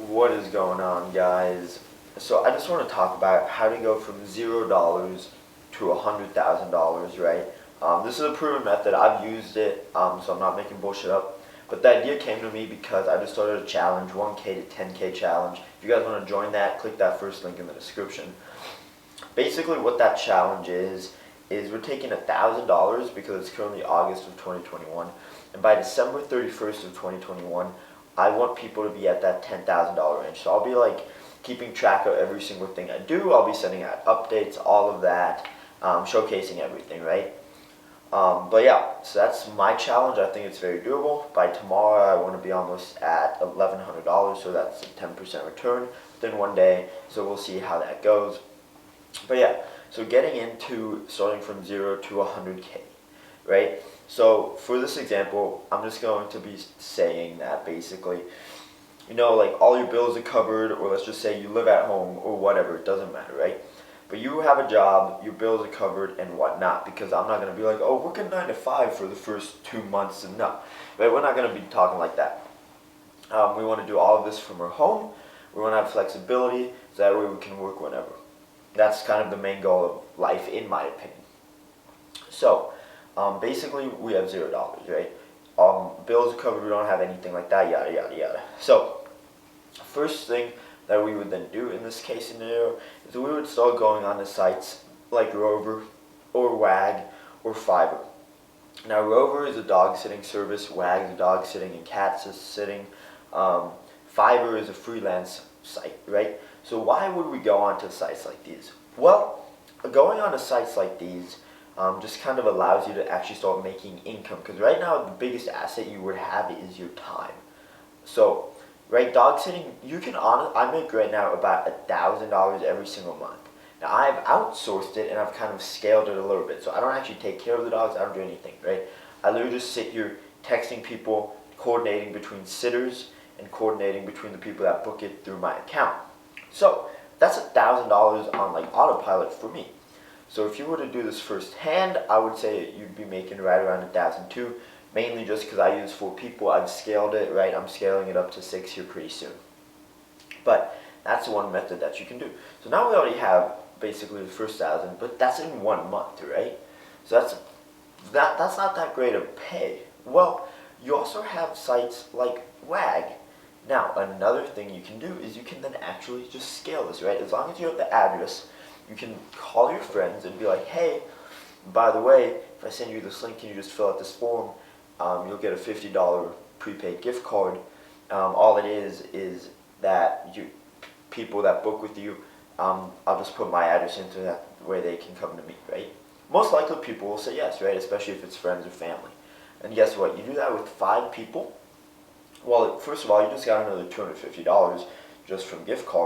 What is going on, guys? So I just want to talk about how to go from $0 to $100,000, right? This is a proven method. I've used it, so I'm not making bullshit up. But the idea came to me because I just started a challenge, 1K to 10K challenge. If you guys want to join that, click that first link in the description. Basically, what that challenge is we're taking $1,000 because it's currently August of 2021, and by December 31st of 2021, I want people to be at that $10,000 range. So I'll be like keeping track of every single thing I do. I'll be sending out updates, all of that, showcasing everything, right? But yeah, so that's my challenge. I think it's very doable. By tomorrow, I want to be almost at $1,100, so that's a 10% return within one day. So we'll see how that goes. But yeah, so getting into starting from 0 to 100K, right? So for this example, I'm just going to be saying that basically, you know, like all your bills are covered, or let's just say you live at home or whatever, it doesn't matter, right? But you have a job, your bills are covered and whatnot, because I'm not going to be like, oh, work a 9 to 5 for the first 2 months, and no, right? We're not going to be talking like that. We want to do all of this from our home. We want to have flexibility, so that way we can work whenever. That's kind of the main goal of life, in my opinion. So, basically, we have $0, right? Bills are covered, we don't have anything like that, yada, yada, yada. So, first thing that we would then do in this case scenario is we would start going on to sites like Rover or Wag or Fiverr. Now, Rover is a dog sitting service, Wag is a dog sitting and cat sitting. Fiverr is a freelance site, right? So why would we go onto sites like these? Well, going on to sites like these just kind of allows you to actually start making income, because right now the biggest asset you would have is your time. So, right, dog sitting, you can I make right now about $1,000 every single month. Now I've outsourced it and I've kind of scaled it a little bit, so I don't actually take care of the dogs, I don't do anything, right? I literally just sit here texting people, coordinating between sitters and coordinating between the people that book it through my account. So that's $1,000 on like autopilot for me. So if you were to do this firsthand, I would say you'd be making right around 1,000 too. Mainly just because I use 4 people, I've scaled it, right? I'm scaling it up to 6 here pretty soon. But that's one method that you can do. So now we already have basically the first 1,000, but that's in 1 month, right? So that's not that great of pay. Well, you also have sites like Wag. Now, another thing you can do is you can then actually just scale this, right? As long as you have the address, you can call your friends and be like, hey, by the way, if I send you this link, can you just fill out this form? You'll get a $50 prepaid gift card. All it is that people that book with you, I'll just put my address into that way they can come to me, right? Most likely people will say yes, right? Especially if it's friends or family. And guess what? You do that with 5 people. Well, first of all, you just got another $250 just from gift cards.